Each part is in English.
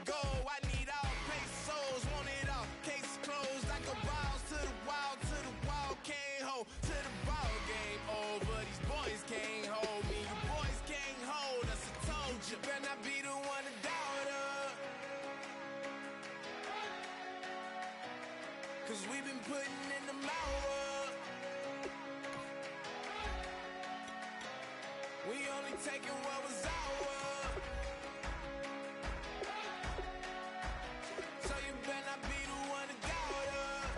go. I need all pesos, want it all. Case closed, I go balls to the wall, can't hold to the ball game over. These boys can't hold me, you boys can't hold us. I told you, better not be the one to doubt us. Cause we've been putting in the mouth. We only taking what was ours. So you better not be the one to doubt us.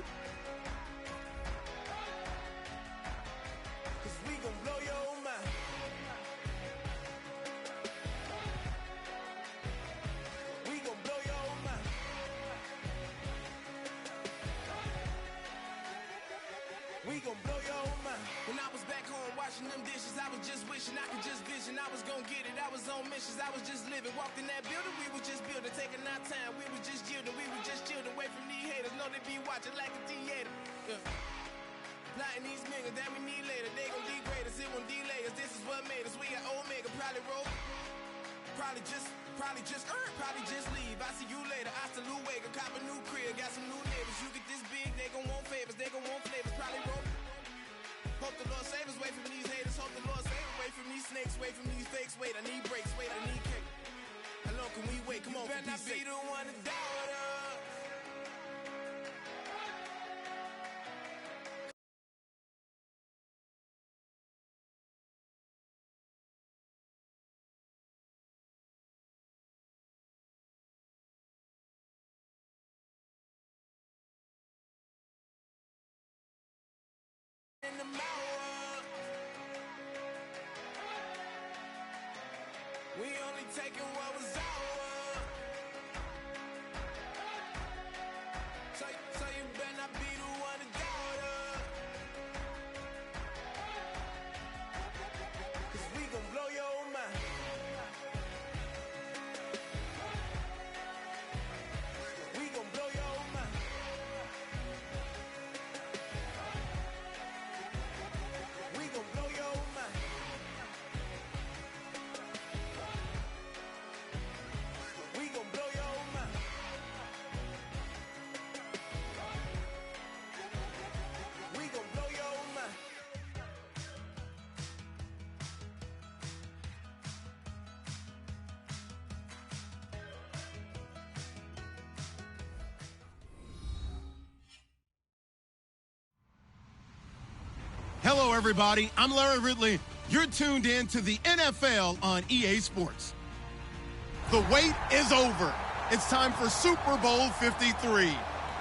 Cause we gon' blow your mind. We gon' blow your mind. We gon' blow your mind. When I was back home washing them dishes, I was just wishing I could just vision. I was gon' get it, I was on missions, I was just living. Walked in that building, we was just building, taking our time. We was just yielding, we was just chilled away from these haters. Know they be watching like a theater. Yeah. Plotting these niggas that we need later. They gon' degrade us, it won't delay us. This is what made us. We got Omega, probably roll. Probably just leave. I see you later. I salute Wake, cop a new crib, got some new neighbors. You get this big, they gon' want favors, they gon' want flavors. Probably roll. Hope the Lord save us, wait from these haters. Hope the Lord save us, wait from these snakes, wait from these fakes. Wait, I need breaks, wait, I need cake. How long can we wait? Come on, for peace sake. You better not be the one to doubt us. In the mouth. We only taking what was ours. So you better not be the one to doubt us. Cause we gon' blow your mind. We gon' blow your mind. We gon' blow your mind. We gon' blow your mind. We gon' blow your mind. Hello, everybody. I'm Larry Ridley. You're tuned in to the NFL on EA Sports. The wait is over. It's time for Super Bowl 53.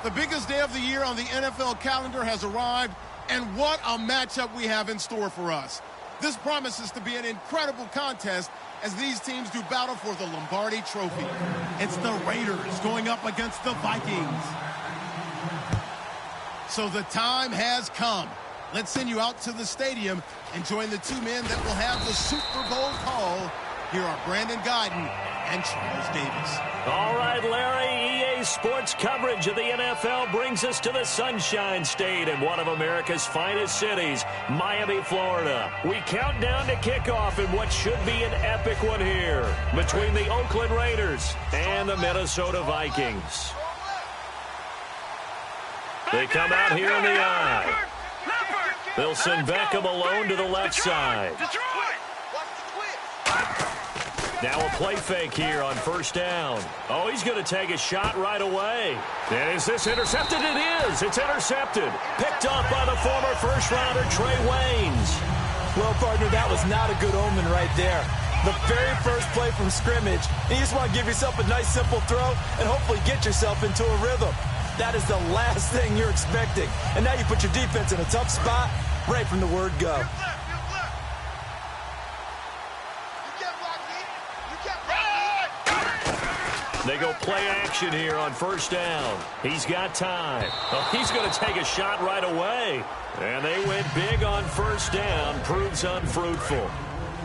The biggest day of the year on the NFL calendar has arrived, and what a matchup we have in store for us. This promises to be an incredible contest as these teams do battle for the Lombardi Trophy. It's the Raiders going up against the Vikings. So the time has come. Let's send you out to the stadium and join the two men that will have the Super Bowl call. Here are Brandon Guyton and Charles Davis. All right, Larry, EA Sports coverage of the NFL brings us to the Sunshine State in one of America's finest cities, Miami, Florida. We count down to kickoff in what should be an epic one here between the Oakland Raiders and the Minnesota Vikings. They come out here in the eye. They'll send Beckham alone to the left side. Now a play fake here on first down. Oh, he's going to take a shot right away. And is this intercepted? It is. It's intercepted. Picked off by the former first-rounder Trey Waynes. Well, partner, that was not a good omen right there. The very first play from scrimmage, and you just want to give yourself a nice, simple throw and hopefully get yourself into a rhythm. That is the last thing you're expecting. And now you put your defense in a tough spot right from the word go. They go play action here on first down. He's got time. Oh, he's going to take a shot right away. And they went big on first down. Proves unfruitful.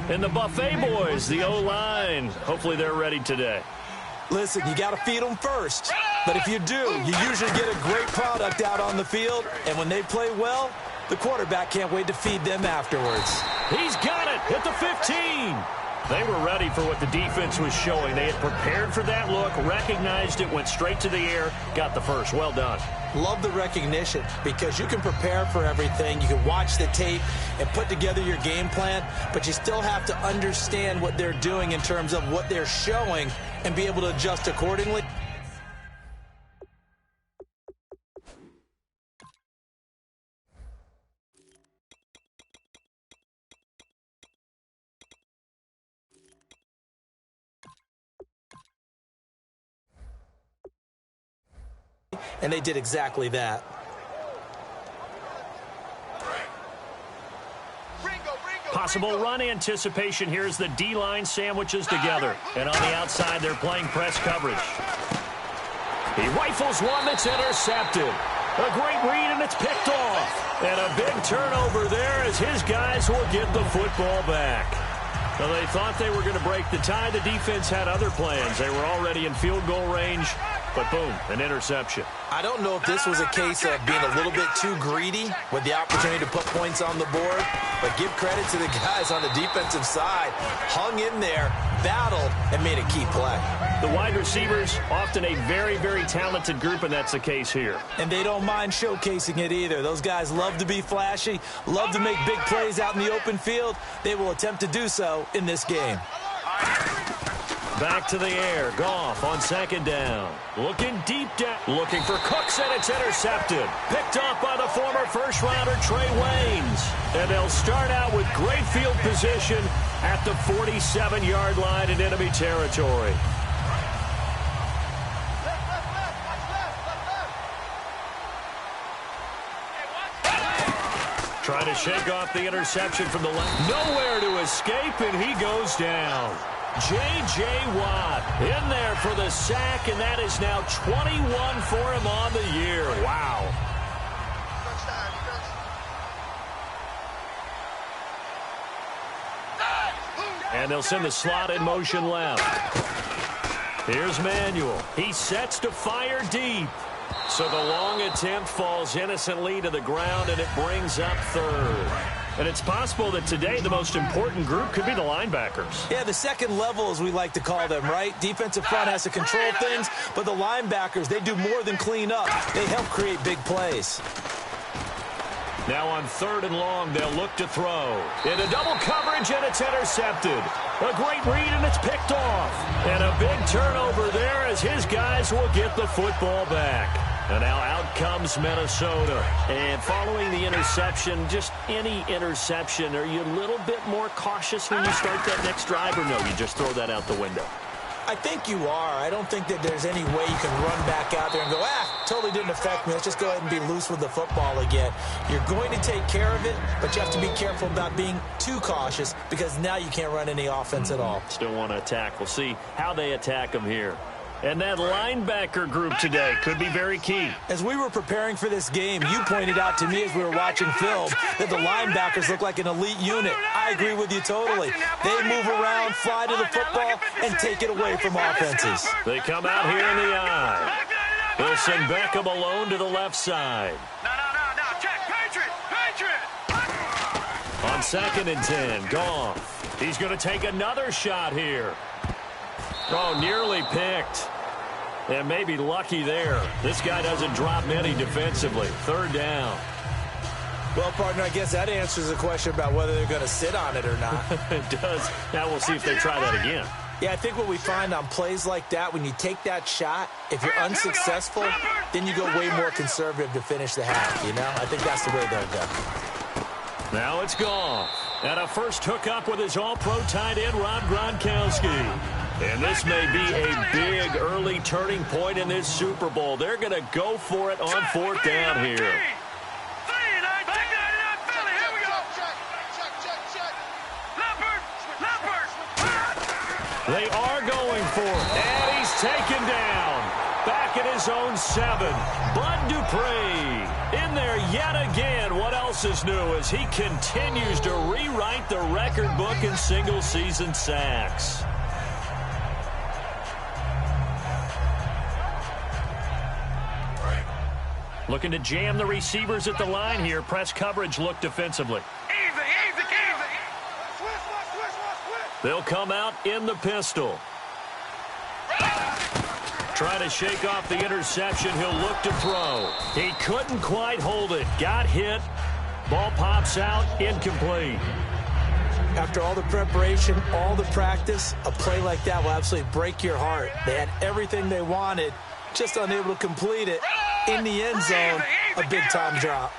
And the Buffet boys, the O-line, hopefully they're ready today. Listen, you got to feed them first. But if you do, you usually get a great product out on the field. And when they play well, the quarterback can't wait to feed them afterwards. He's got it at the 15. They were ready for what the defense was showing. They had prepared for that look, recognized it, went straight to the air, got the first. Well done. Love the recognition because you can prepare for everything. You can watch the tape and put together your game plan, but you still have to understand what they're doing in terms of what they're showing and be able to adjust accordingly. And they did exactly that. Possible run anticipation. Here's the D-line sandwiches together. And on the outside, they're playing press coverage. He rifles one that's intercepted. A great read, and it's picked off. And a big turnover there as his guys will get the football back. Well, they thought they were going to break the tie. The defense had other plans. They were already in field goal range. But boom, an interception. I don't know if this was a case of being a little bit too greedy with the opportunity to put points on the board, but give credit to the guys on the defensive side. Hung in there, battled, and made a key play. The wide receivers, often a very, very talented group, and that's the case here. And they don't mind showcasing it either. Those guys love to be flashy, love to make big plays out in the open field. They will attempt to do so in this game. Back to the air. Goff on second down. Looking deep down. Looking for Cooks, and it's intercepted. Picked off by the former first-rounder Trey Waynes. And they'll start out with great field position at the 47-yard line in enemy territory. Trying to shake off the interception from the left. Nowhere to escape, and he goes down. J.J. Watt in there for the sack, and that is now 21 for him on the year. Wow. And they'll send the slot in motion left. Here's Manuel. He sets to fire deep. So the long attempt falls innocently to the ground, and it brings up third. And it's possible that today the most important group could be the linebackers. Yeah, the second level, as we like to call them, right? Defensive front has to control things, but the linebackers, they do more than clean up. They help create big plays. Now on third and long, they'll look to throw. Into double coverage, and it's intercepted. A great read, and it's picked off. And a big turnover there as his guys will get the football back. And now out comes Minnesota. And following the interception, just any interception, are you a little bit more cautious when you start that next drive, or no, you just throw that out the window? I think you are. I don't think that there's any way you can run back out there and go, totally didn't affect me. Let's just go ahead and be loose with the football again. You're going to take care of it, but you have to be careful about being too cautious because now you can't run any offense at all. Still want to attack. We'll see how they attack them here. And that linebacker group today could be very key. As we were preparing for this game, you pointed out to me as we were watching film that the linebackers look like an elite unit. I agree with you totally. They move around, fly to the football, and take it away from offenses. They come out here in the eye. They'll send Beckham alone to the left side. No, check, Patriot! On 2nd and 10, Goff. He's going to take another shot here. Oh, nearly picked. And maybe lucky there. This guy doesn't drop many defensively. Third down. Well, partner, I guess that answers the question about whether they're going to sit on it or not. It does. Now we'll see if they try that again. Yeah, I think what we find on plays like that, when you take that shot, if you're unsuccessful, then you go way more conservative to finish the half, you know? I think that's the way they'll go. Now it's Goff. And a first hookup with his all-pro tight end, Rob Gronkowski. And this may be a big early turning point in this Super Bowl. They're going to go for it on 4th down here. They are going for it. And he's taken down. Back at his own 7. Bud Dupree in there yet again. What else is new as he continues to rewrite the record book in single-season sacks. Looking to jam the receivers at the line here. Press coverage look defensively. Easy. They'll come out in the pistol. Trying to shake off the interception. He'll look to throw. He couldn't quite hold it. Got hit. Ball pops out. Incomplete. After all the preparation, all the practice, a play like that will absolutely break your heart. They had everything they wanted, just unable to complete it. In the end zone, a big-time drop.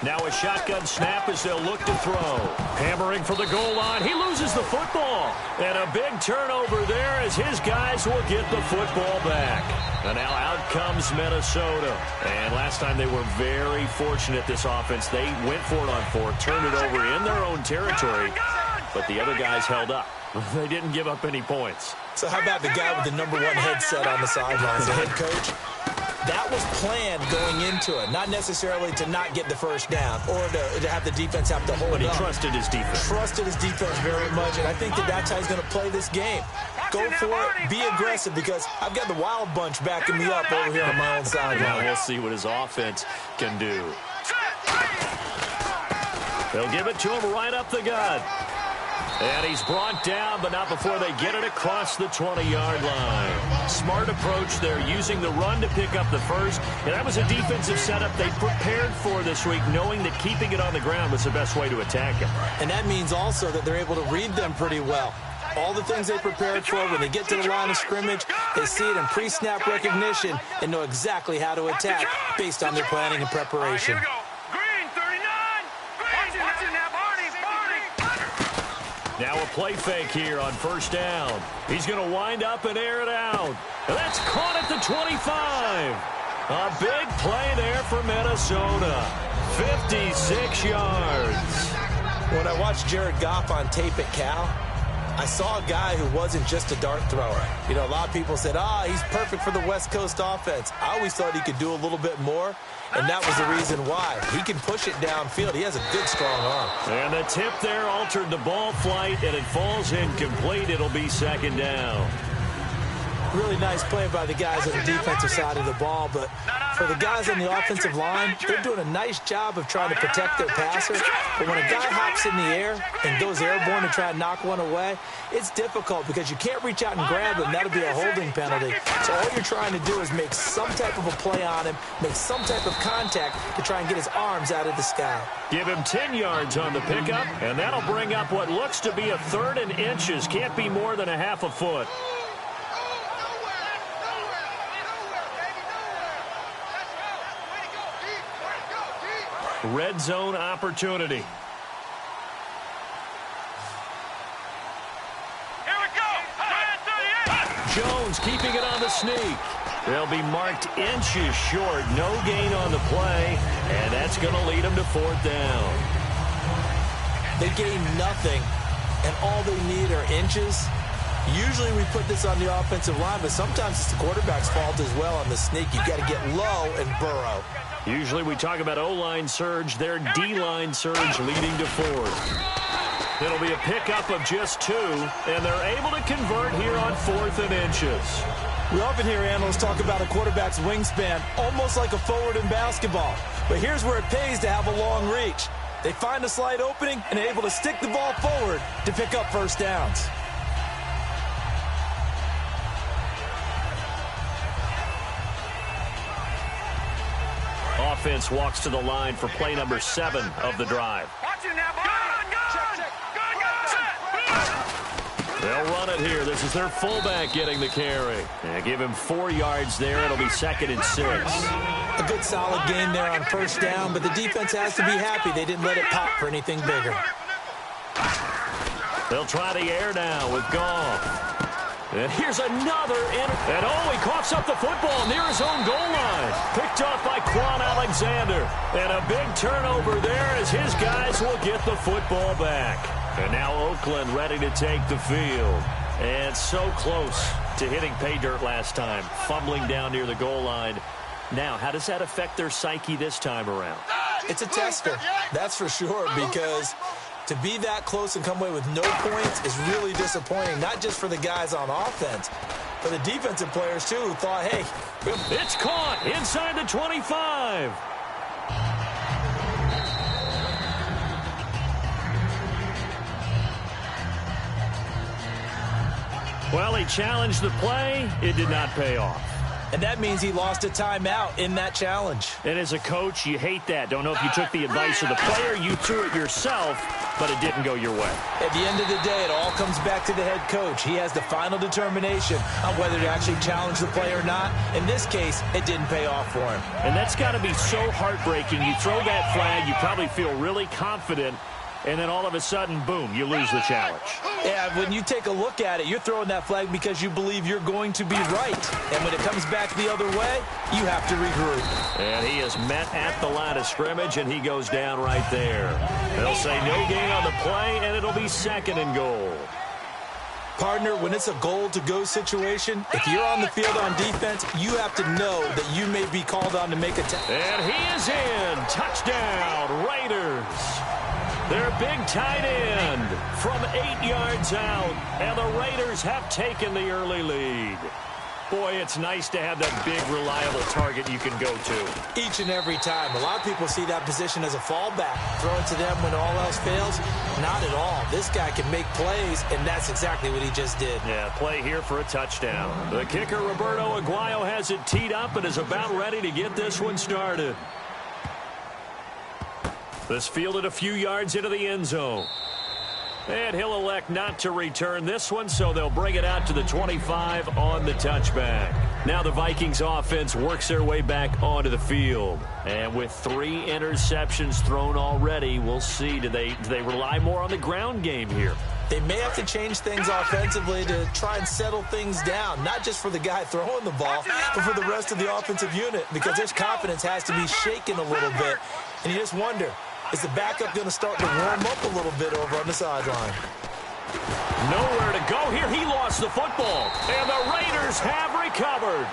Now a shotgun snap as they'll look to throw. Hammering for the goal line. He loses the football. And a big turnover there as his guys will get the football back. And now out comes Minnesota. And last time they were very fortunate, this offense. They went for it on fourth, turned it over in their own territory. But the other guys held up. They didn't give up any points. So how about the guy with the number one headset on the sidelines, the head coach? That was planned going into it, not necessarily to not get the first down or to have the defense have to hold up. But he trusted his defense. Trusted his defense very much, and I think that's how he's going to play this game. Go for it, be aggressive, because I've got the wild bunch backing me up over here on my own sideline. Now we'll see what his offense can do. They'll give it to him right up the gut. And he's brought down, but not before they get it across the 20-yard line. Smart approach there, using the run to pick up the first. And that was a defensive setup they prepared for this week, knowing that keeping it on the ground was the best way to attack him. And that means also that they're able to read them pretty well. All the things they prepared for, when they get to the line of scrimmage, they see it in pre-snap recognition and know exactly how to attack based on their planning and preparation. Now a play fake here on first down. He's going to wind up and air it out. And that's caught at the 25. A big play there for Minnesota. 56 yards. When I watched Jared Goff on tape at Cal, I saw a guy who wasn't just a dart thrower. You know, a lot of people said, he's perfect for the West Coast offense. I always thought he could do a little bit more, and that was the reason why. He can push it downfield. He has a good, strong arm. And the tip there altered the ball flight, and it falls incomplete. It'll be second down. Really nice play by the guys on the defensive side of the ball, but for the guys on the offensive line, they're doing a nice job of trying to protect their passer. But when a guy hops in the air and goes airborne to try and knock one away, it's difficult because you can't reach out and grab him. That'll be a holding penalty. So all you're trying to do is make some type of a play on him, make some type of contact to try and get his arms out of the sky. Give him 10 yards on the pickup, and that'll bring up what looks to be a 3rd and inches. Can't be more than a half a foot. Red zone opportunity. Here we go. Jones keeping it on the sneak. They'll be marked inches short. No gain on the play, and that's going to lead them to 4th down. They gain nothing, and all they need are inches. Usually we put this on the offensive line, but sometimes it's the quarterback's fault as well on the sneak. You've got to get low and burrow. Usually we talk about O-line surge. Their D-line surge leading to 4th. It'll be a pickup of just 2, and they're able to convert here on 4th and inches. We often hear analysts talk about a quarterback's wingspan, almost like a forward in basketball. But here's where it pays to have a long reach. They find a slight opening and are able to stick the ball forward to pick up first downs. Offense walks to the line for play number 7 of the drive. They'll run it here. This is their fullback getting the carry. And give him 4 yards there. It'll be 2nd and 6. A good solid game there on first down, but the defense has to be happy they didn't let it pop for anything bigger. They'll try the air now with Goff. And here's another, and he coughs up the football near his own goal line. Picked off by Quan Alexander. And a big turnover there as his guys will get the football back. And now Oakland ready to take the field. And so close to hitting pay dirt last time, fumbling down near the goal line. Now, how does that affect their psyche this time around? It's a tester, that's for sure, because to be that close and come away with no points is really disappointing, not just for the guys on offense, but the defensive players, too, who thought, hey. It's caught inside the 25. Well, he challenged the play. It did not pay off. And that means he lost a timeout in that challenge. And as a coach, you hate that. Don't know if you took the advice of the player, you threw it yourself, but it didn't go your way. At the end of the day, it all comes back to the head coach. He has the final determination on whether to actually challenge the play or not. In this case, it didn't pay off for him. And that's got to be so heartbreaking. You throw that flag, you probably feel really confident, and then all of a sudden, boom, you lose the challenge. Yeah, when you take a look at it, you're throwing that flag because you believe you're going to be right. And when it comes back the other way, you have to regroup. And he is met at the line of scrimmage, and he goes down right there. They'll say no gain on the play, and it'll be 2nd and goal. Partner, when it's a goal-to-go situation, if you're on the field on defense, you have to know that you may be called on to make a tackle. And he is in. Touchdown, Raiders. Their big tight end from 8 yards out, and the Raiders have taken the early lead. Boy, it's nice to have that big, reliable target you can go to. Each and every time. A lot of people see that position as a fallback. Throw it to them when all else fails. Not at all. This guy can make plays, and that's exactly what he just did. Yeah, play here for a touchdown. The kicker, Roberto Aguayo, has it teed up and is about ready to get this one started. This fielded a few yards into the end zone. And he'll elect not to return this one, so they'll bring it out to the 25 on the touchback. Now the Vikings offense works their way back onto the field. And with 3 interceptions thrown already, we'll see. Do they rely more on the ground game here? They may have to change things offensively to try and settle things down, not just for the guy throwing the ball, but for the rest of the offensive unit, because their confidence has to be shaken a little bit. And you just wonder, is the backup going to start to warm up a little bit over on the sideline? Nowhere to go here. He lost the football, and the Raiders have recovered.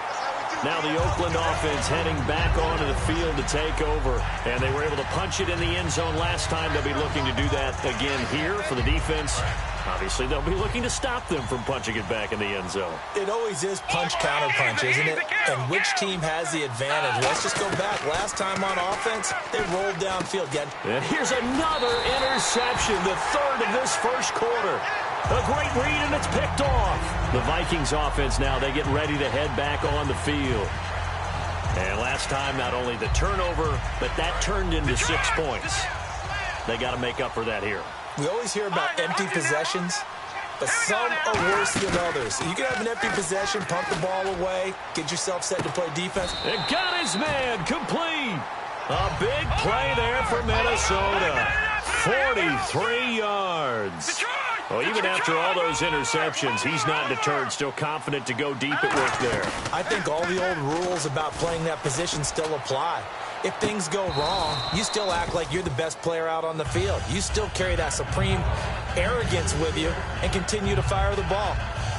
Now the Oakland offense heading back onto the field to take over, and they were able to punch it in the end zone last time. They'll be looking to do that again here for the defense. Obviously, they'll be looking to stop them from punching it back in the end zone. It always is punch-counter-punch, isn't it? And which team has the advantage? Let's just go back. Last time on offense, they rolled downfield. And here's another interception, the 3rd of this first quarter. A great read, and it's picked off. The Vikings offense now, they get ready to head back on the field. And last time, not only the turnover, but that turned into 6 points. They got to make up for that here. We always hear about empty possessions, but some are worse than others. You can have an empty possession, pump the ball away, get yourself set to play defense. And got his man complete. A big play there for Minnesota. 43 yards. Well, even after all those interceptions, he's not deterred, still confident to go deep at work there. I think all the old rules about playing that position still apply. If things go wrong, you still act like you're the best player out on the field. You still carry that supreme arrogance with you and continue to fire the ball.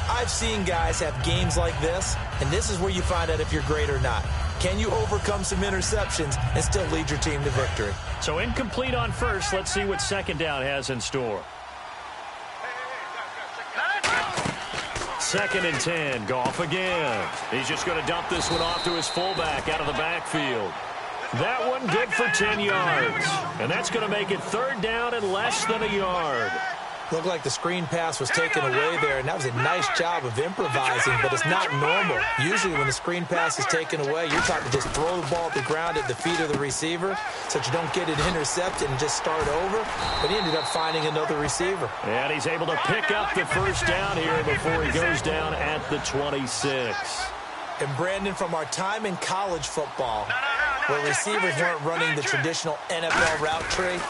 I've seen guys have games like this, and this is where you find out if you're great or not. Can you overcome some interceptions and still lead your team to victory? So incomplete on first. Let's see what 2nd down has in store. 2nd and 10. Goff again. He's just going to dump this one off to his fullback out of the backfield. That one good for 10 yards. And that's going to make it 3rd down and less than a yard. Looked like the screen pass was taken away there, and that was a nice job of improvising, but it's not normal. Usually when the screen pass is taken away, you're taught to just throw the ball at the ground at the feet of the receiver so that you don't get it intercepted and just start over. But he ended up finding another receiver. And he's able to pick up the 1st down here before he goes down at the 26. And Brandon, from our time in college football, where receivers weren't running the traditional NFL route tree,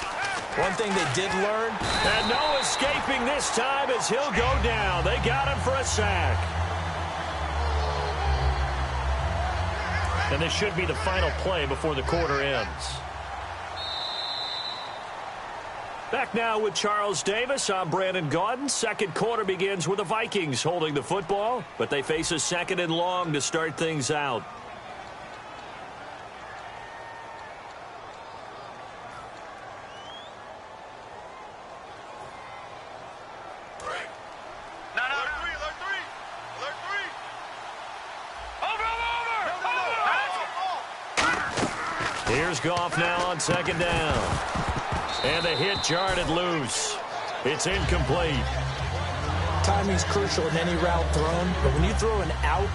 one thing they did learn. And no escaping this time as he'll go down. They got him for a sack. And this should be the final play before the quarter ends. Back now with Charles Davis. I'm Brandon Gaudin. 2nd quarter begins with the Vikings holding the football, but they face a 2nd and long to start things out. Here's Goff now on 2nd down. And the hit jarred it loose. It's incomplete. Time timing's crucial in any route thrown, but when you throw an out,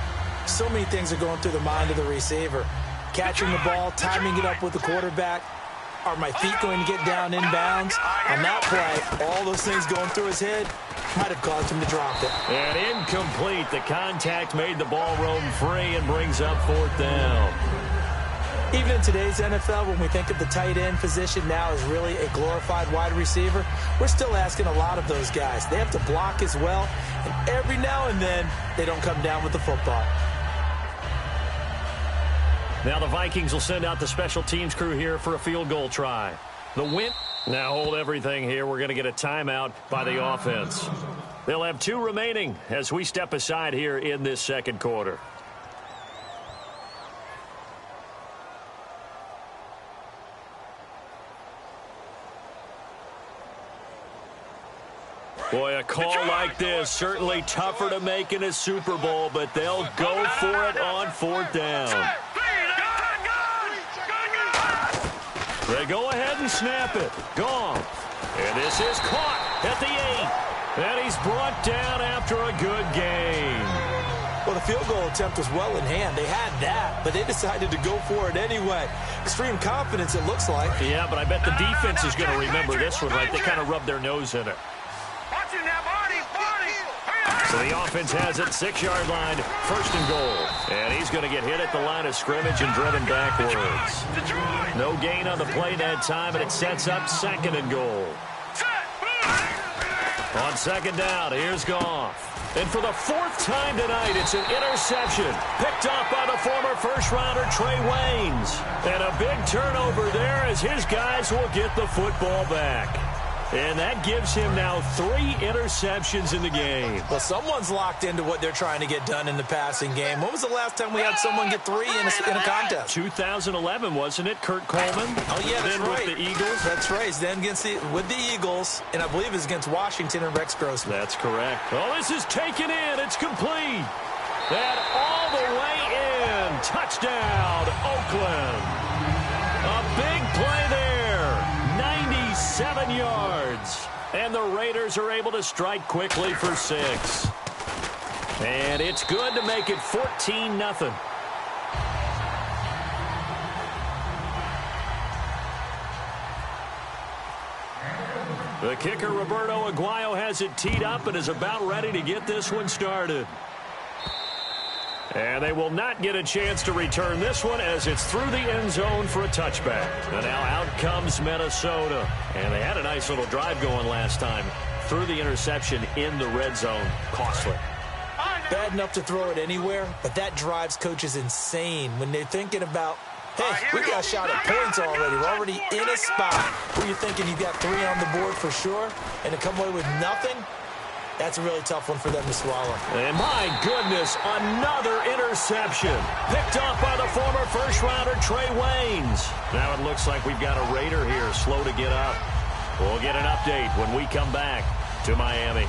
so many things are going through the mind of the receiver. Catching the ball, timing it up with the quarterback. Are my feet going to get down inbounds? On that play, all those things going through his head might have caused him to drop it. And incomplete. The contact made the ball roam free and brings up 4th down. Even in today's NFL, when we think of the tight end position now as really a glorified wide receiver, we're still asking a lot of those guys. They have to block as well, and every now and then, they don't come down with the football. Now the Vikings will send out the special teams crew here for a field goal try. The win. Now hold everything here. We're going to get a timeout by the offense. They'll have 2 remaining as we step aside here in this second quarter. Boy, a call like this, certainly tougher to make in a Super Bowl, but they'll go for it on 4th down. They go ahead and snap it. Gone. And this is caught at the 8. And he's brought down after a good game. Well, the field goal attempt was well in hand. They had that, but they decided to go for it anyway. Extreme confidence, it looks like. Yeah, but I bet the defense is going to remember this one, right? They kind of rubbed their nose in it. So the offense has it, 6-yard line, 1st and goal. And he's going to get hit at the line of scrimmage and driven backwards. No gain on the play that time, and it sets up 2nd and goal. On 2nd down, here's Goff. And for the 4th time tonight, it's an interception. Picked up by the former first-rounder Trey Waynes. And a big turnover there as his guys will get the football back. And that gives him now 3 interceptions in the game. Well, someone's locked into what they're trying to get done in the passing game. When was the last time we had someone get 3 in a contest? 2011, wasn't it? Kurt Coleman? Oh, yeah, that's then right. With the Eagles? That's right. Then with the Eagles, and I believe it's against Washington and Rex Grossman. That's correct. Oh, this is taken in. It's complete. And all the way in. Touchdown, Oakland. A big play there. 97 yards. And the Raiders are able to strike quickly for 6. And it's good to make it 14-0. The kicker, Roberto Aguayo, has it teed up and is about ready to get this one started. And they will not get a chance to return this one as it's through the end zone for a touchback. And now out comes Minnesota. And they had a nice little drive going last time. Through the interception in the red zone. Costly. Bad enough to throw it anywhere, but that drives coaches insane when they're thinking about, hey, we got a shot at points already. We're already in a spot where you're thinking you got 3 on the board for sure, and to come away with nothing, that's a really tough one for them to swallow. And my goodness, another interception. Picked up by the former first-rounder Trey Waynes. Now it looks like we've got a Raider here slow to get up. We'll get an update when we come back to Miami.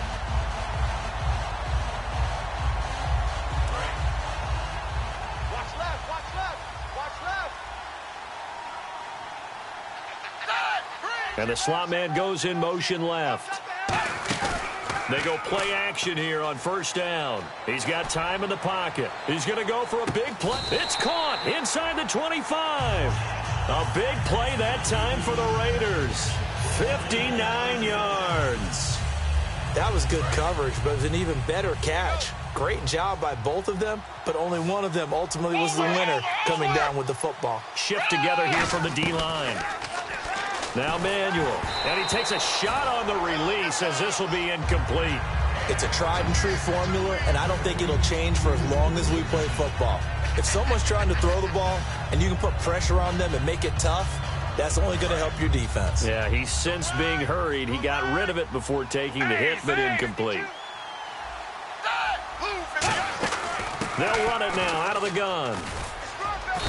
Watch left, watch left, watch left. And the slot man goes in motion left. They go play action here on 1st down. He's got time in the pocket. He's going to go for a big play. It's caught inside the 25. A big play that time for the Raiders. 59 yards. That was good coverage, but it was an even better catch. Great job by both of them, but only one of them ultimately was the winner coming down with the football. Shift together here from the D-line. Now Manuel, and he takes a shot on the release as this will be incomplete. It's a tried-and-true formula, and I don't think it'll change for as long as we play football. If someone's trying to throw the ball and you can put pressure on them and make it tough, that's only going to help your defense. Yeah, he's since being hurried. He got rid of it before taking the hit, but incomplete. They'll run it now out of the gun.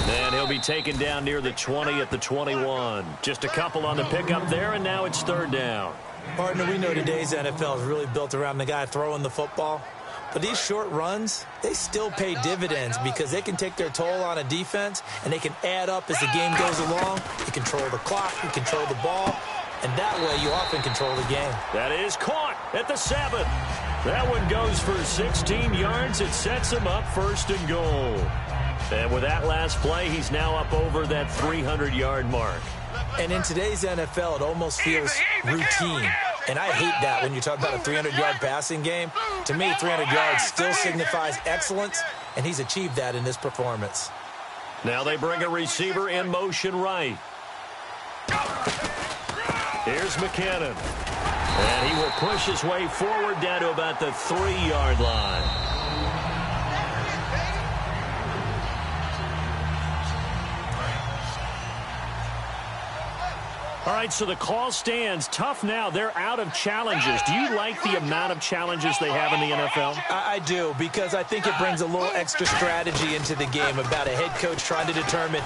And he'll be taken down near the 20 at the 21. Just a couple on the pickup there, and now it's 3rd down. Partner, we know today's NFL is really built around the guy throwing the football. But these short runs, they still pay dividends because they can take their toll on a defense, and they can add up as the game goes along. You control the clock, you control the ball, and that way you often control the game. That is caught at the 7. That one goes for 16 yards. It sets him up 1st and goal. And with that last play, he's now up over that 300-yard mark. And in today's NFL, it almost feels routine. And I hate that when you talk about a 300-yard passing game. To me, 300 yards still signifies excellence, and he's achieved that in this performance. Now they bring a receiver in motion right. Here's McKinnon. And he will push his way forward down to about the 3-yard line. All right, so the call stands. Tough now. They're out of challenges. Do you like the amount of challenges they have in the NFL? I do, because I think it brings a little extra strategy into the game about a head coach trying to determine.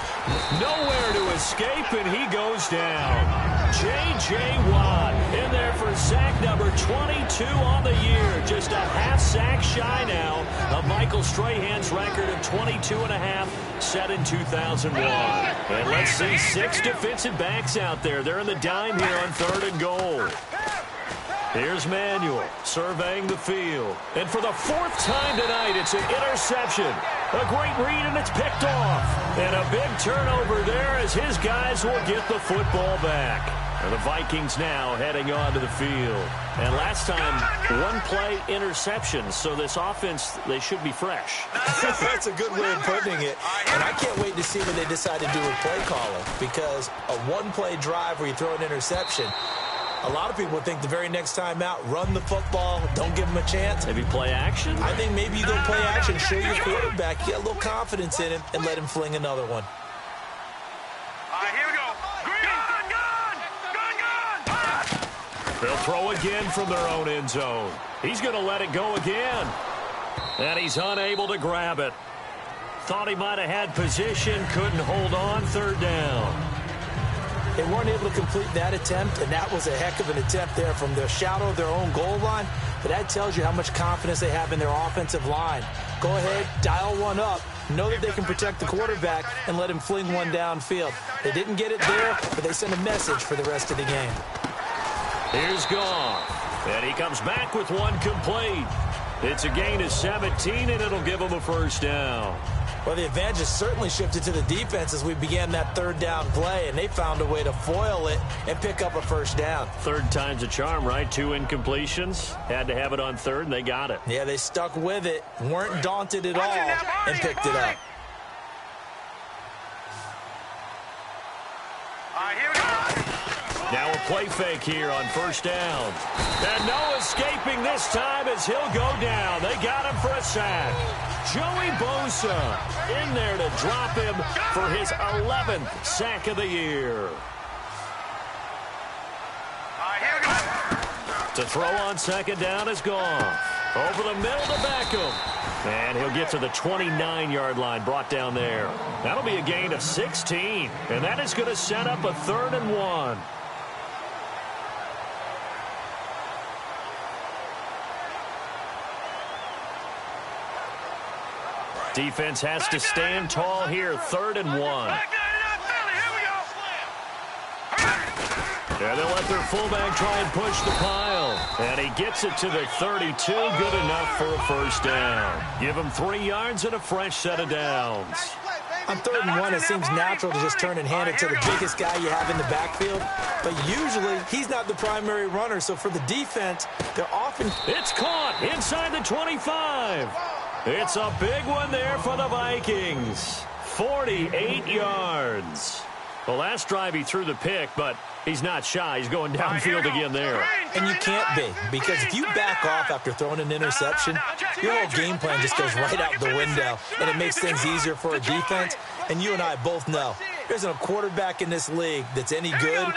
Nowhere to escape, and he goes down. J.J. Watt in there for sack number 22 on the year. Just a half sack shy now of Michael Strahan's record of 22.5 set in 2001. And let's see 6 defensive backs out there. They're in the dime here on 3rd and goal. Here's Manuel surveying the field. And for the 4th time tonight, it's an interception. A great read, and it's picked off. And a big turnover there as his guys will get the football back. And the Vikings now heading onto the field. And last time, 1-play interception. So this offense, they should be fresh. That's a good way of putting it. And I can't wait to see what they decide to do with play calling. Because a 1-play drive where you throw an interception, a lot of people think the very next time out, run the football, don't give him a chance. Maybe play action? I think maybe you go play action, show your quarterback, get a little confidence in him, and let him fling another one. Here we go. They'll throw again from their own end zone. He's going to let it go again. And he's unable to grab it. Thought he might have had position, couldn't hold on, 3rd down. They weren't able to complete that attempt, and that was a heck of an attempt there from the shadow of their own goal line. But that tells you how much confidence they have in their offensive line. Go ahead, dial one up. Know that they can protect the quarterback and let him fling one downfield. They didn't get it there, but they sent a message for the rest of the game. Here's Goff, and he comes back with one complete. It's a gain of 17, and it'll give him a 1st down. Well, the advantage has certainly shifted to the defense as we began that 3rd down play, and they found a way to foil it and pick up a 1st down. 3rd time's a charm, right? 2 incompletions. Had to have it on 3rd, and they got it. Yeah, they stuck with it, weren't daunted at all, and picked it up. Here we go. Now a play fake here on 1st down. And no escaping this time as he'll go down. They got him for a sack. Joey Bosa in there to drop him for his 11th sack of the year. Here we go. To throw on 2nd down is Goff. Over the middle to Beckham. And he'll get to the 29-yard line, brought down there. That'll be a gain of 16. And that is going to set up a 3rd and 1. Defense has to stand tall here, 3rd and 1. Yeah, they'll let their fullback try and push the pile. And he gets it to the 32, good enough for a 1st down. Give him 3 yards and a fresh set of downs. On 3rd and 1, it seems natural to just turn and hand it to the biggest guy you have in the backfield. But usually, he's not the primary runner. So for the defense, they're often... It's caught inside the 25. It's a big one there for the Vikings. 48 yards. The last drive he threw the pick, but he's not shy. He's going downfield again there. And you can't be, because if you back off after throwing an interception, your whole game plan just goes right out the window, and it makes things easier for a defense. And you and I both know there isn't a quarterback in this league that's any good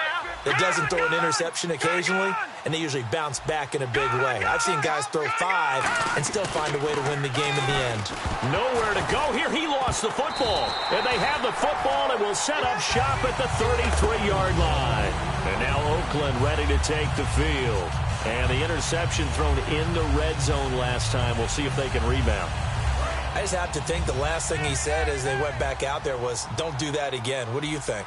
that doesn't throw an interception occasionally, and they usually bounce back in a big way. I've seen guys throw 5 and still find a way to win the game in the end. Nowhere to go here. He lost the football. And they have the football and will set up shop at the 33-yard line. And now Oakland ready to take the field. And the interception thrown in the red zone last time. We'll see if they can rebound. I just have to think the last thing he said as they went back out there was, don't do that again. What do you think?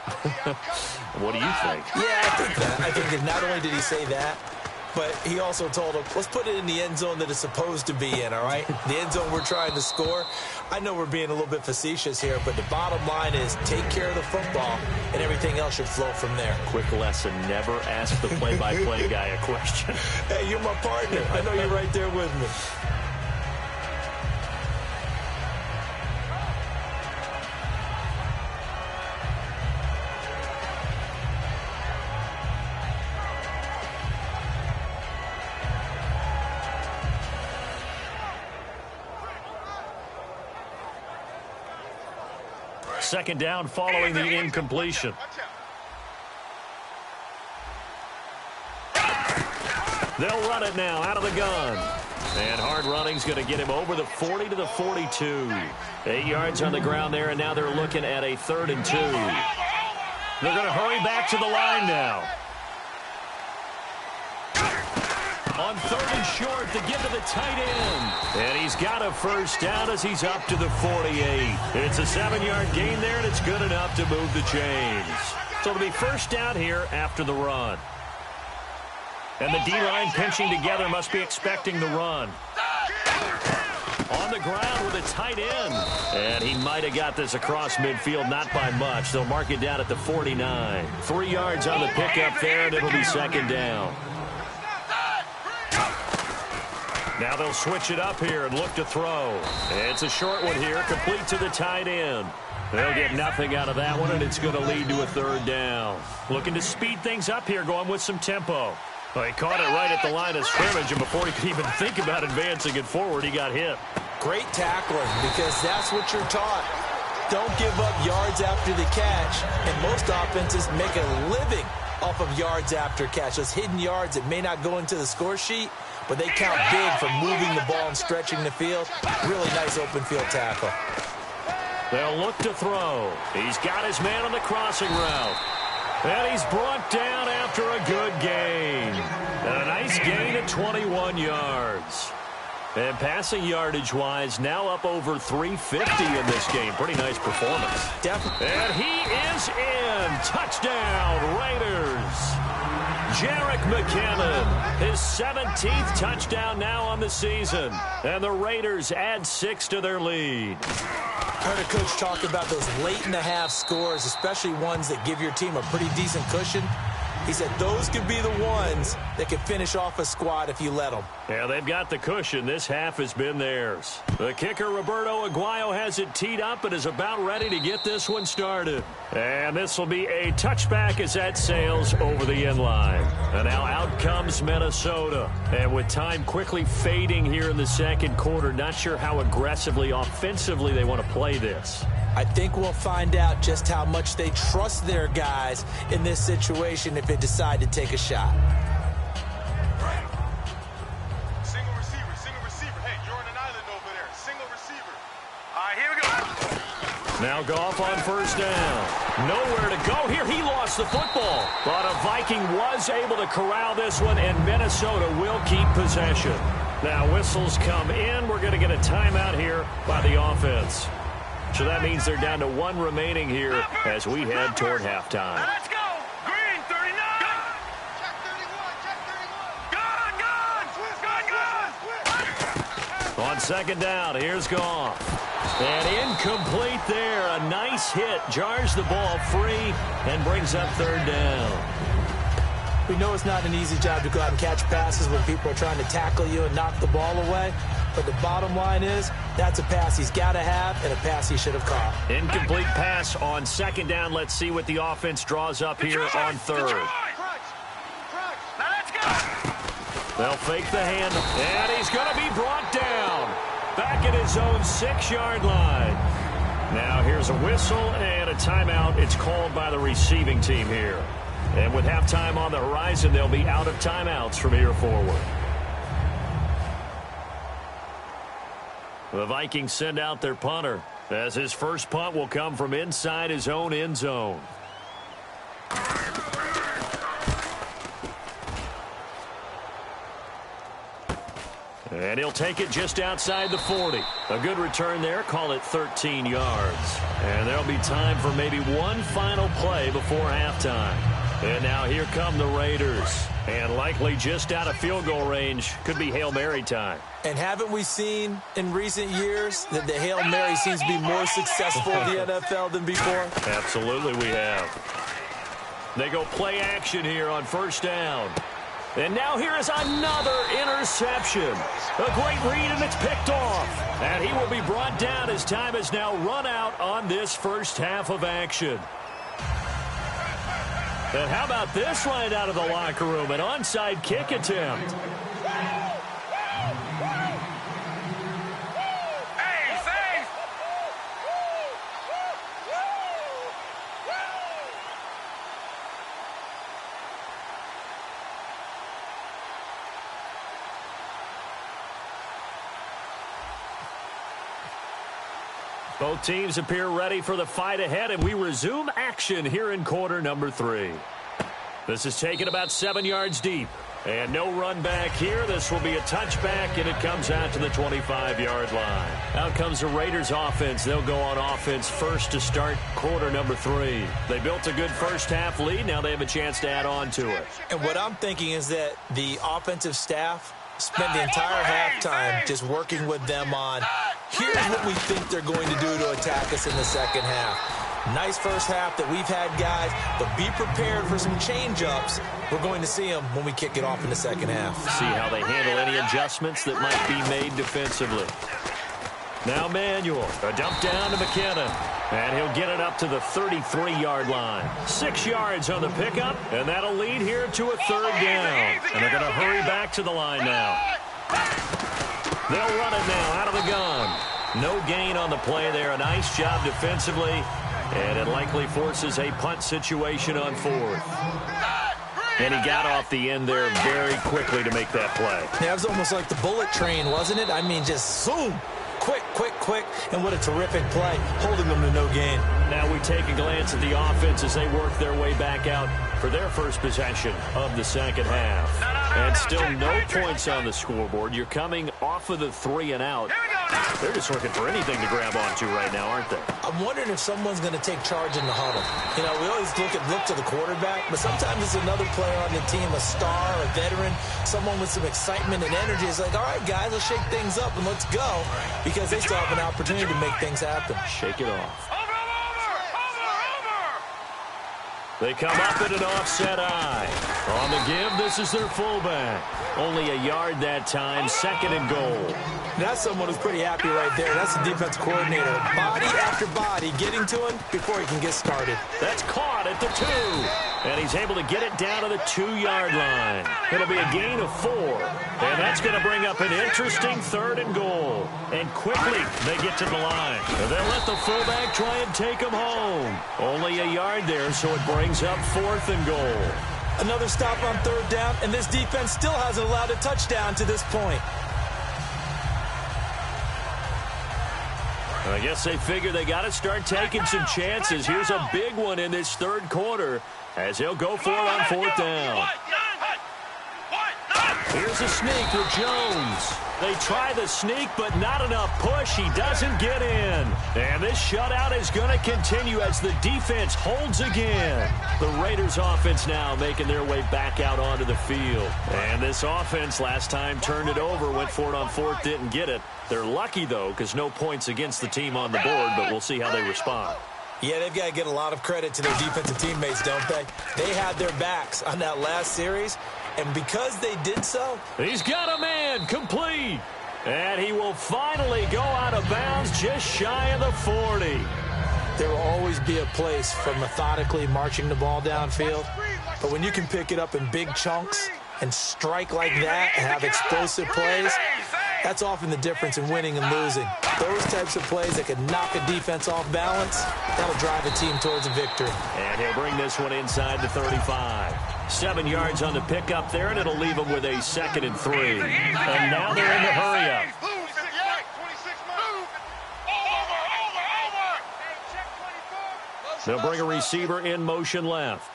What do you think? Yeah, I think that. I think that not only did he say that, But he also told him, let's put it in the end zone that it's supposed to be in, all right? The end zone we're trying to score. I know we're being a little bit facetious here, but the bottom line is take care of the football, and everything else should flow from there. Quick lesson, never ask the play-by-play guy a question. Hey, you're my partner. I know you're right there with me. Second down following the incompletion. They'll run it now out of the gun. And hard running's going to get him over the 40 to the 42. 8 yards on the ground there, and now they're looking at a 3rd and 2. They're going to hurry back to the line now. On 3rd and short to give to the tight end. And he's got a first down as he's up to the 48. It's a 7-yard gain there, and it's good enough to move the chains. So it'll be first down here after the run. And the D-line pinching together must be expecting the run. On the ground with a tight end. And he might have got this across midfield, not by much. They'll mark it down at the 49. 3 yards on the pickup there, and it'll be second down. Now they'll switch it up here and look to throw. It's a short one here, complete to the tight end. They'll get nothing out of that one, and it's going to lead to a 3rd down. Looking to speed things up here, going with some tempo. Well, he caught it right at the line of scrimmage, and before he could even think about advancing it forward, he got hit. Great tackling, because that's what you're taught. Don't give up yards after the catch, and most offenses make a living off of yards after catch. Those hidden yards that may not go into the score sheet, but they count big for moving the ball and stretching the field. Really nice open field tackle. They'll look to throw. He's got his man on the crossing route. And he's brought down after a good gain. And a nice gain at 21 yards. And passing yardage-wise, now up over 350 in this game. Pretty nice performance. Definitely. And he is in. Touchdown, Raiders. Jerick McKinnon, his 17th touchdown now on the season. And the Raiders add 6 to their lead. Heard a coach talk about those late-in-the-half scores, especially ones that give your team a pretty decent cushion. He said those could be the ones that could finish off a squad if you let them. Yeah, they've got the cushion. This half has been theirs. The kicker, Roberto Aguayo, has it teed up and is about ready to get this one started. And this will be a touchback as that sails over the end line. And now out comes Minnesota. And with time quickly fading here in the second quarter, not sure how aggressively, offensively they want to play this. I think we'll find out just how much they trust their guys in this situation if they decide to take a shot. Single receiver, single receiver. Hey, you're on an island over there. Single receiver. All right, here we go. Now Goff on first down. Nowhere to go here. He lost the football. But a Viking was able to corral this one, and Minnesota will keep possession. Now whistles come in. We're going to get a timeout here by the offense. So that means they're down to 1 remaining here as we head toward halftime. Let's go. Green 39. Check 31. Check 31. Gun. On second down, here's Goff. And incomplete there. A nice hit. Jars the ball free and brings up 3rd down. We know it's not an easy job to go out and catch passes when people are trying to tackle you and knock the ball away. But the bottom line is, that's a pass he's got to have and a pass he should have caught. Incomplete pass on second down. Let's see what the offense draws up here on 3rd. Now let's go. They'll fake the hand, and he's going to be brought down. Back at his own 6-yard line. Now here's a whistle and a timeout. It's called by the receiving team here. And with halftime on the horizon, they'll be out of timeouts from here forward. The Vikings send out their punter, as his first punt will come from inside his own end zone. And he'll take it just outside the 40. A good return there, call it 13 yards. And there'll be time for maybe one final play before halftime. And now here come the Raiders. And likely just out of field goal range. Could be Hail Mary time. And haven't we seen in recent years that the Hail Mary seems to be more successful in the NFL than before? Absolutely we have. They go play action here on first down. And now here is another interception. A great read, and it's picked off. And he will be brought down as time has now run out on this first half of action. And how about this line out of the locker room? An onside kick attempt. Both teams appear ready for the fight ahead, and we resume action here in quarter number 3. This is taken about 7 yards deep. And no run back here. This will be a touchback, and it comes out to the 25-yard line. Out comes the Raiders offense. They'll go on offense first to start quarter number 3. They built a good first-half lead. Now they have a chance to add on to it. And what I'm thinking is that the offensive staff spent the entire halftime just working with them on, here's what we think they're going to do to attack us in the second half. Nice first half that we've had, guys, but be prepared for some change-ups. We're going to see them when we kick it off in the second half. See how they handle any adjustments that might be made defensively. Now Manuel, a dump down to McKinnon, and he'll get it up to the 33-yard line. 6 yards on the pickup, and that'll lead here to a third down. And they're going to hurry back to the line now. They'll run it now out of the gun. No gain on the play there. A nice job defensively. And it likely forces a punt situation on fourth. And he got off the end there very quickly to make that play. Yeah, it was almost like the bullet train, wasn't it? I mean, just zoom. Quick, quick, quick. And what a terrific play, holding them to no gain. Now we take a glance at the offense as they work their way back out for their first possession of the second half. And still no points on the scoreboard. You're coming off of the 3 and out. They're just looking for anything to grab onto right now, aren't they? I'm wondering if someone's going to take charge in the huddle. You know, we always look to the quarterback, but sometimes it's another player on the team, a star, a veteran, someone with some excitement and energy. It's like, all right, guys, let's shake things up and let's go, because they still have an opportunity to make things happen. Shake it off. They come up at an offset eye. On the give, this is their fullback. Only a yard that time, second and goal. That's someone who's pretty happy right there. That's the defense coordinator. Body after body getting to him before he can get started. That's caught at the 2. And he's able to get it down to the 2-yard line. It'll be a gain of 4. And that's going to bring up an interesting third and goal. And quickly they get to the line. And they'll let the fullback try and take him home. Only a yard there, so it brings up 4th and goal. Another stop on third down, and this defense still hasn't allowed a touchdown to this point. I guess they figure they got to start taking some chances. Here's a big one in this third quarter as he'll go for it on 4th down. Here's a sneak with Jones. They try the sneak, but not enough push. He doesn't get in. And this shutout is going to continue as the defense holds again. The Raiders offense now making their way back out onto the field. And this offense last time turned it over, went for it on 4th, didn't get it. They're lucky, though, because no points against the team on the board, but we'll see how they respond. Yeah, they've got to get a lot of credit to their defensive teammates, don't they? They had their backs on that last series, and because they did so... He's got a man complete, and he will finally go out of bounds just shy of the 40. There will always be a place for methodically marching the ball downfield, but when you can pick it up in big chunks and strike like that and have explosive plays... That's often the difference in winning and losing. Those types of plays that can knock a defense off balance, that'll drive a team towards a victory. And he'll bring this one inside the 35. 7 yards on the pickup there, and it'll leave them with a 2nd and 3. And now they're in the hurry-up. They'll bring a receiver in motion left.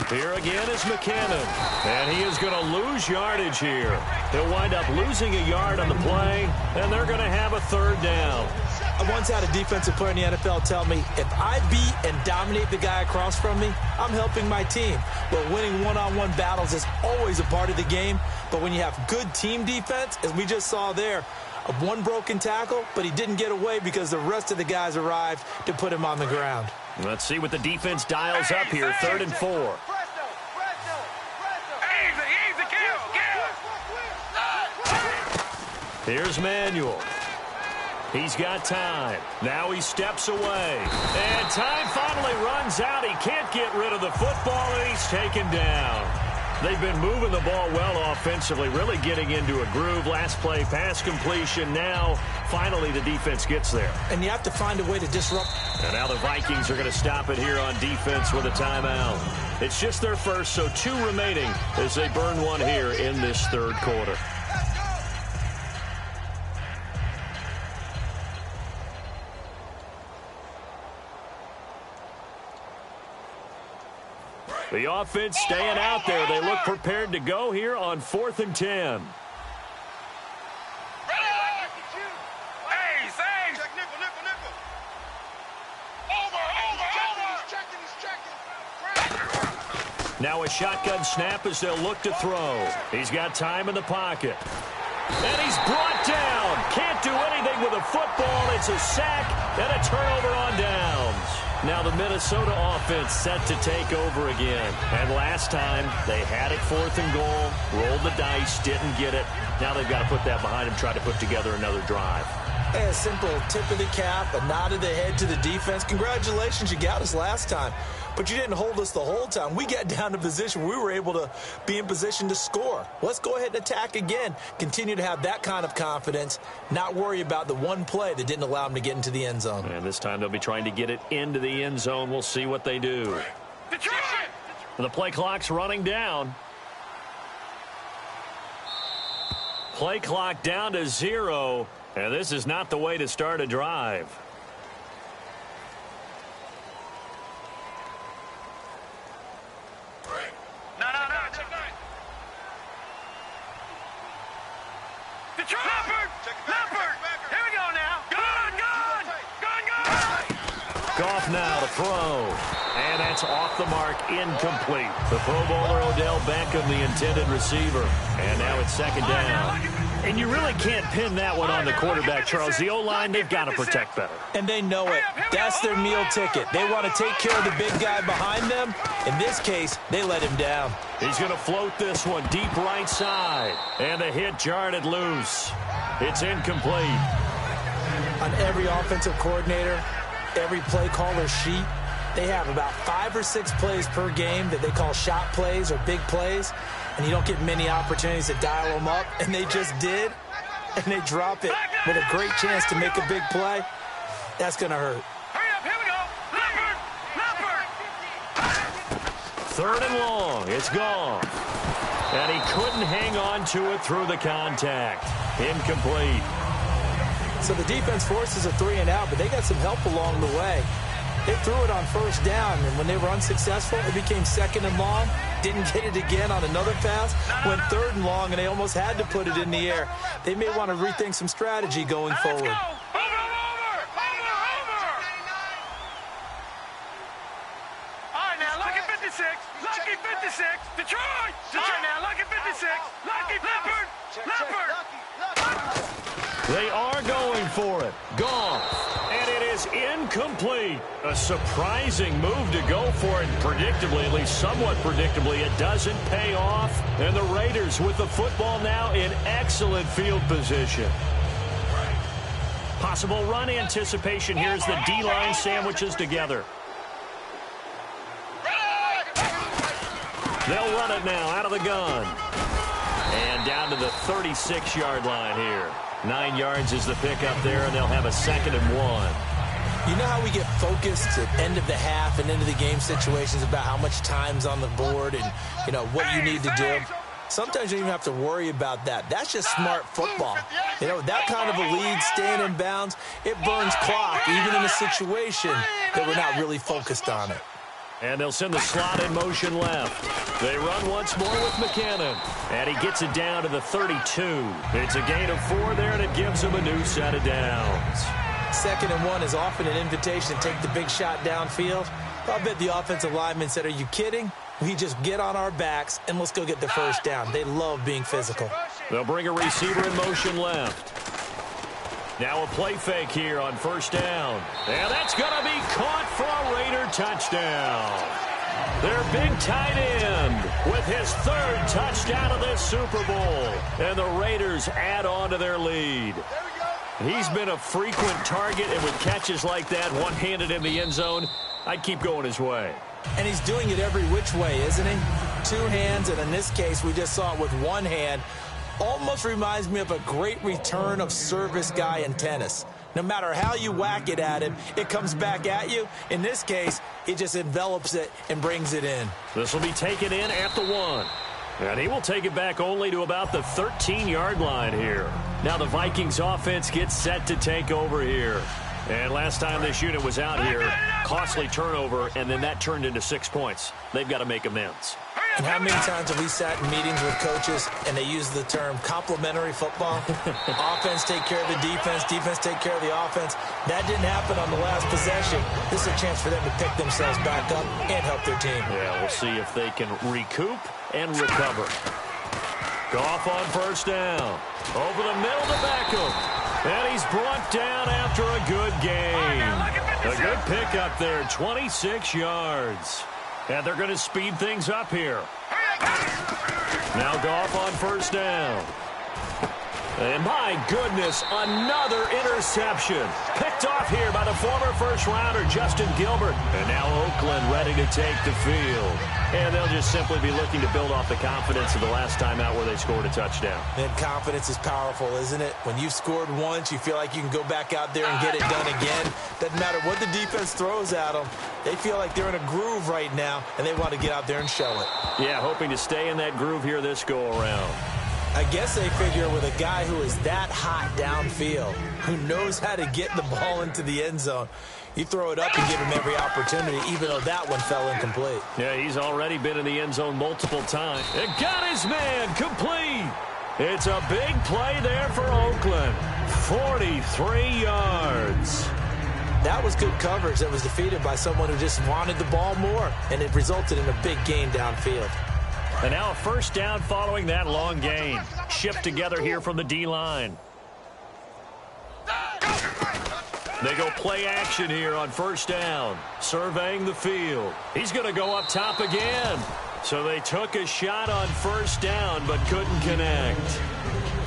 Here again is McKinnon, and he is going to lose yardage here. He'll wind up losing a yard on the play, and they're going to have a third down. I once had a defensive player in the NFL tell me, if I beat and dominate the guy across from me, I'm helping my team. But winning one-on-one battles is always a part of the game. But when you have good team defense, as we just saw there, one broken tackle, but he didn't get away because the rest of the guys arrived to put him on the ground. Let's see what the defense dials up here. 3rd and 4. Here's Manuel. He's got time. Now he steps away. And time finally runs out. He can't get rid of the football, and he's taken down. They've been moving the ball well offensively, really getting into a groove. Last play, pass completion. Now, finally, the defense gets there. And you have to find a way to disrupt. And now the Vikings are going to stop it here on defense with a timeout. It's just their first, so 2 remaining as they burn one here in this 3rd quarter. The offense staying out there. They look prepared to go here on 4th and 10. Now a shotgun snap as they'll look to throw. He's got time in the pocket. And he's brought down. Can't do anything with a football. It's a sack and a turnover on downs. Now the Minnesota offense set to take over again. And last time, they had it 4th and goal, rolled the dice, didn't get it. Now they've got to put that behind them, try to put together another drive. A simple tip of the cap, a nod of the head to the defense. Congratulations, you got us last time. But you didn't hold us the whole time. We got down to position. We were able to be in position to score. Let's go ahead and attack again. Continue to have that kind of confidence. Not worry about the one play that didn't allow them to get into the end zone. And this time they'll be trying to get it into the end zone. We'll see what they do. The play clock's running down. Play clock down to 0. And this is not the way to start a drive. Goff now to throw. And that's off the mark, incomplete. The Pro Bowler Odell Beckham, the intended receiver. And now it's 2nd down. And you really can't pin that one on the quarterback, Charles. The O-line, they've got to protect better. And they know it. That's their meal ticket. They want to take care of the big guy behind them. In this case, they let him down. He's going to float this one deep right side. And the hit jarred it loose. It's incomplete. On every offensive coordinator, every play caller sheet, they have about 5 or 6 plays per game that they call shot plays or big plays, and you don't get many opportunities to dial them up, and they just did, and they drop it with a great chance to make a big play. That's going to hurt. Hurry up, here we go. Leopard. 3rd and long. It's gone. And he couldn't hang on to it through the contact. Incomplete. So the defense forces a 3 and out, but they got some help along the way. They threw it on 1st down, and when they were unsuccessful, it became 2nd and long. Didn't get it again on another pass. Went 3rd and long, and they almost had to put it in the air. They may want to rethink some strategy going forward. Over. All right, now, lucky 56. Lucky 56. Detroit. All right, now, lucky 56. Lucky Leopard. They are going for it. Goff. And it is incomplete. A surprising move to go for it. Predictably, at least somewhat predictably, it doesn't pay off. And the Raiders with the football now in excellent field position. Possible run anticipation here as the D-line sandwiches together. They'll run it now out of the gun. And down to the 36-yard line here. 9 yards is the pickup there, and they'll have a 2nd and 1. You know how we get focused at end of the half and into the game situations about how much time's on the board and, you know, what you need to do? Sometimes you don't even have to worry about that. That's just smart football. You know, that kind of a lead, staying in bounds, it burns clock, even in a situation that we're not really focused on it. And they'll send the slot in motion left. They run once more with McKinnon. And he gets it down to the 32. It's a gain of 4 there, and it gives him a new set of downs. 2nd and 1 is often an invitation to take the big shot downfield. I bet the offensive lineman said, are you kidding? We just get on our backs and let's go get the first down. They love being physical. They'll bring a receiver in motion left. Now a play fake here on first down. And that's going to be caught for a Raider touchdown. Their big tight end with his 3rd touchdown of this Super Bowl. And the Raiders add on to their lead. He's been a frequent target, and with catches like that, one-handed in the end zone, I'd keep going his way. And he's doing it every which way, isn't he? 2 hands, and in this case, we just saw it with 1 hand. Almost reminds me of a great return of service guy in tennis. No matter how you whack it at him, it comes back at you. In this case, he just envelops it and brings it in. This will be taken in at the 1. And he will take it back only to about the 13-yard line here. Now the Vikings offense gets set to take over here. And last time this unit was out here, costly turnover, and then that turned into 6 points. They've got to make amends. And how many times have we sat in meetings with coaches and they use the term complementary football? Offense take care of the defense, defense take care of the offense. That didn't happen on the last possession. This is a chance for them to pick themselves back up and help their team. Yeah, we'll see if they can recoup and recover. Goff on first down. Over the middle to Beckham. And he's brought down after a good gain. A good pickup there, 26 yards. And they're going to speed things up here. Now Goff on first down. And my goodness, another interception. Picked off here by the former first-rounder, Justin Gilbert. And now Oakland ready to take the field. And they'll just simply be looking to build off the confidence of the last time out where they scored a touchdown. And confidence is powerful, isn't it? When you've scored once, you feel like you can go back out there and get it done again. Doesn't matter what the defense throws at them. They feel like they're in a groove right now, and they want to get out there and show it. Yeah, hoping to stay in that groove here this go-around. I guess they figure with a guy who is that hot downfield, who knows how to get the ball into the end zone, you throw it up and give him every opportunity, even though that one fell incomplete. Yeah, he's already been in the end zone multiple times. It got his man complete. It's a big play there for Oakland. 43 yards. That was good coverage that was defeated by someone who just wanted the ball more, and it resulted in a big gain downfield. And now a first down following that long gain. Shipped together here from the D-line. They go play action here on first down. Surveying the field. He's going to go up top again. So they took a shot on first down but couldn't connect.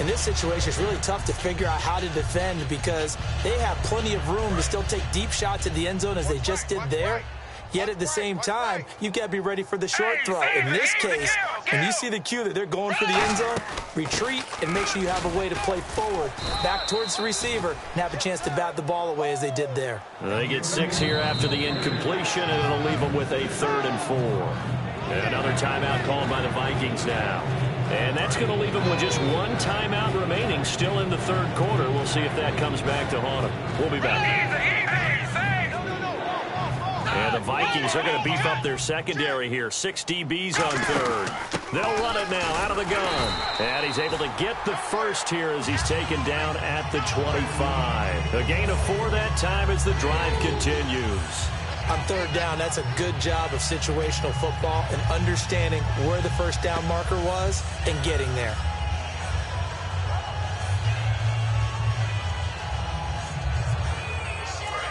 In this situation, it's really tough to figure out how to defend because they have plenty of room to still take deep shots at the end zone as they just did there. Yet at the same time, you've got to be ready for the short throw. In this case, when you see the cue that they're going for the end zone, retreat and make sure you have a way to play forward, back towards the receiver, and have a chance to bat the ball away as they did there. They get 6 here after the incompletion, and it'll leave them with a 3rd and 4. And another timeout called by the Vikings now. And that's going to leave them with just 1 timeout remaining still in the 3rd quarter. We'll see if that comes back to haunt them. We'll be back. And the Vikings are going to beef up their secondary here. 6 DBs on 3rd. They'll run it now out of the gun. And he's able to get the first here as he's taken down at the 25. A gain of 4 that time as the drive continues. On 3rd down, that's a good job of situational football and understanding where the first down marker was and getting there.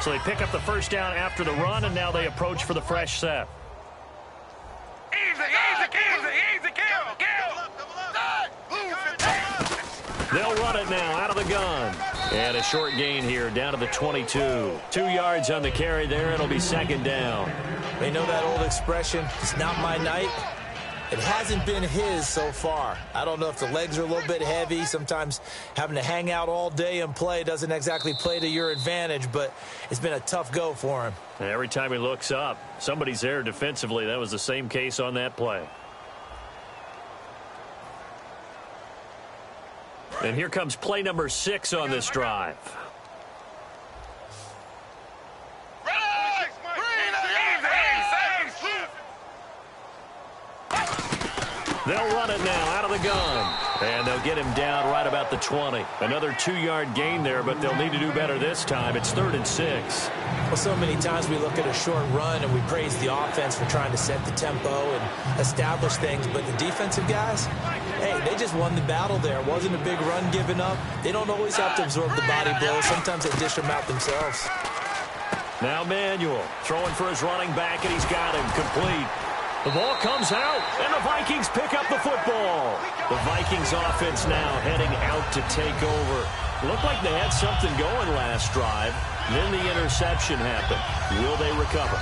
So they pick up the first down after the run, and now they approach for the fresh set. They'll run it now out of the gun. And a short gain here down to the 22. 2 yards on the carry there. It'll be 2nd down. They know that old expression, it's not my night. It hasn't been his so far. I don't know if the legs are a little bit heavy. Sometimes having to hang out all day and play doesn't exactly play to your advantage, but it's been a tough go for him. And every time he looks up, somebody's there defensively. That was the same case on that play. And here comes play number 6 on this drive. They'll run it now out of the gun. And they'll get him down right about the 20. Another 2-yard gain there, but they'll need to do better this time. It's 3rd and 6. Well, so many times we look at a short run and we praise the offense for trying to set the tempo and establish things. But the defensive guys, hey, they just won the battle there. It wasn't a big run given up. They don't always have to absorb the body blows. Sometimes they dish them out themselves. Now Manuel throwing for his running back, and he's got him complete. The ball comes out, and the Vikings pick up the football. The Vikings offense now heading out to take over. Looked like they had something going last drive. Then the interception happened. Will they recover?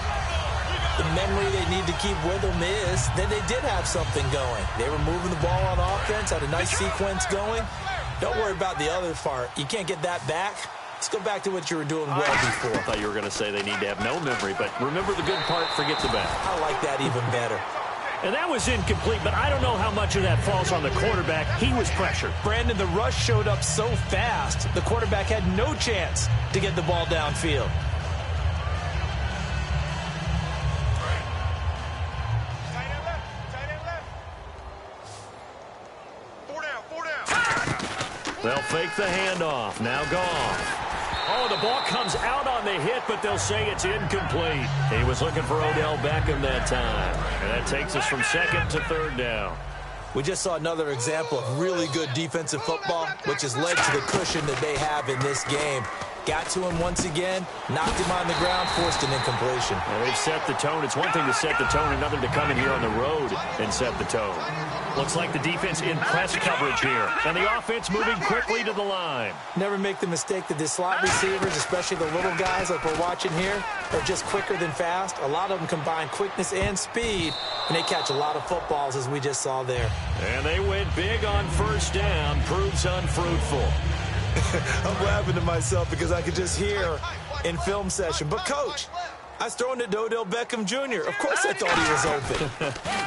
The memory they need to keep with them is that they did have something going. They were moving the ball on offense, had a nice sequence going. Don't worry about the other part. You can't get that back. Let's go back to what you were doing well before. I thought you were going to say they need to have no memory, but remember the good part, forget the bad. I like that even better. And that was incomplete, but I don't know how much of that falls on the quarterback. He was pressured. Brandon, the rush showed up so fast, the quarterback had no chance to get the ball downfield. Tight end left. 4 down. They'll fake the handoff. Now Goff. Oh, the ball comes out on the hit, but they'll say it's incomplete. He was looking for Odell Beckham that time. And that takes us from 2nd to 3rd down. We just saw another example of really good defensive football, which has led to the cushion that they have in this game. Got to him once again, knocked him on the ground, forced an incompletion. Well, they've set the tone. It's one thing to set the tone, another to come in here on the road and set the tone. Looks like the defense in press coverage here. And the offense moving quickly to the line. Never make the mistake that the slot receivers, especially the little guys like we're watching here, are just quicker than fast. A lot of them combine quickness and speed, and they catch a lot of footballs, as we just saw there. And they went big on 1st down. Proves unfruitful. I'm laughing to myself because I could just hear in film session. But, Coach, I was throwing it to Odell Beckham Jr. Of course I thought he was open.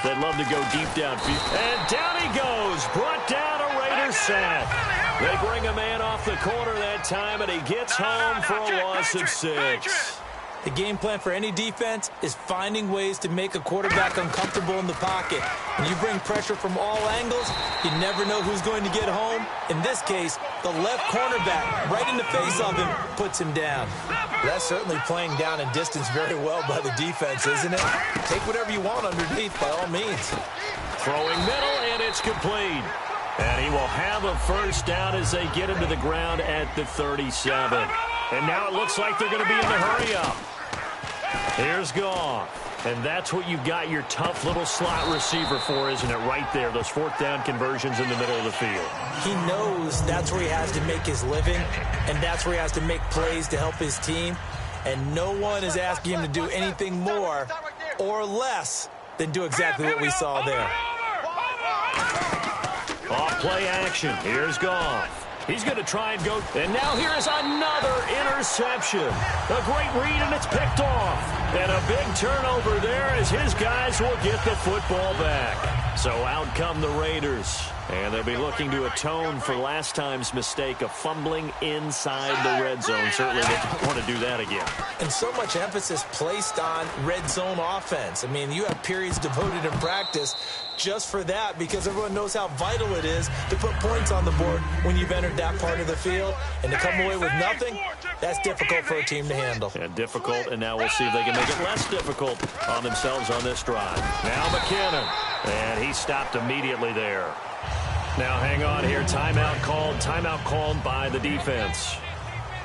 They'd love to go deep downfield. And down he goes. Brought down a Raiders sack. They bring a man off the corner that time, and he gets home for a loss of 6. The game plan for any defense is finding ways to make a quarterback uncomfortable in the pocket. When you bring pressure from all angles, you never know who's going to get home. In this case, the left cornerback, right in the face of him, puts him down. That's certainly playing down and distance very well by the defense, isn't it? Take whatever you want underneath, by all means. Throwing middle, and it's complete. And he will have a 1st down as they get him to the ground at the 37. And now it looks like they're going to be in the hurry-up. Here's Goff. And that's what you've got your tough little slot receiver for, isn't it? Right there, those 4th down conversions in the middle of the field. He knows that's where he has to make his living, and that's where he has to make plays to help his team. And no one is asking him to do anything more or less than do exactly what we saw there. Off play action. Here's Goff. He's going to try and go. And now here is another interception. A great read, and it's picked off. And a big turnover there as his guys will get the football back. So out come the Raiders. And they'll be looking to atone for last time's mistake of fumbling inside the red zone. Certainly they don't want to do that again. And so much emphasis placed on red zone offense. I mean, you have periods devoted in practice just for that because everyone knows how vital it is to put points on the board when you've entered that part of the field. And to come away with nothing, that's difficult for a team to handle. And difficult, and now we'll see if they can make it less difficult on themselves on this drive. Now McKinnon, and he stopped immediately there. Now hang on here, timeout called by the defense.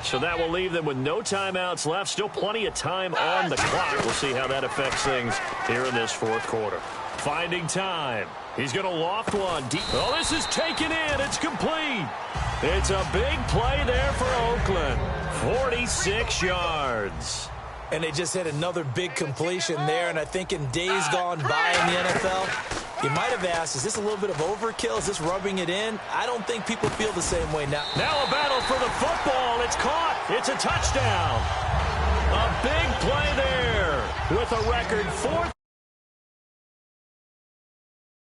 So that will leave them with no timeouts left. Still plenty of time on the clock. We'll see how that affects things here in this 4th quarter. Finding time. He's going to loft one deep. Oh, this is taken in. It's complete. It's a big play there for Oakland. 46 yards. And they just hit another big completion there. And I think in days gone by in the NFL, you might have asked, is this a little bit of overkill? Is this rubbing it in? I don't think people feel the same way now. Now a battle for the football. It's caught. It's a touchdown. A big play there with a record 4th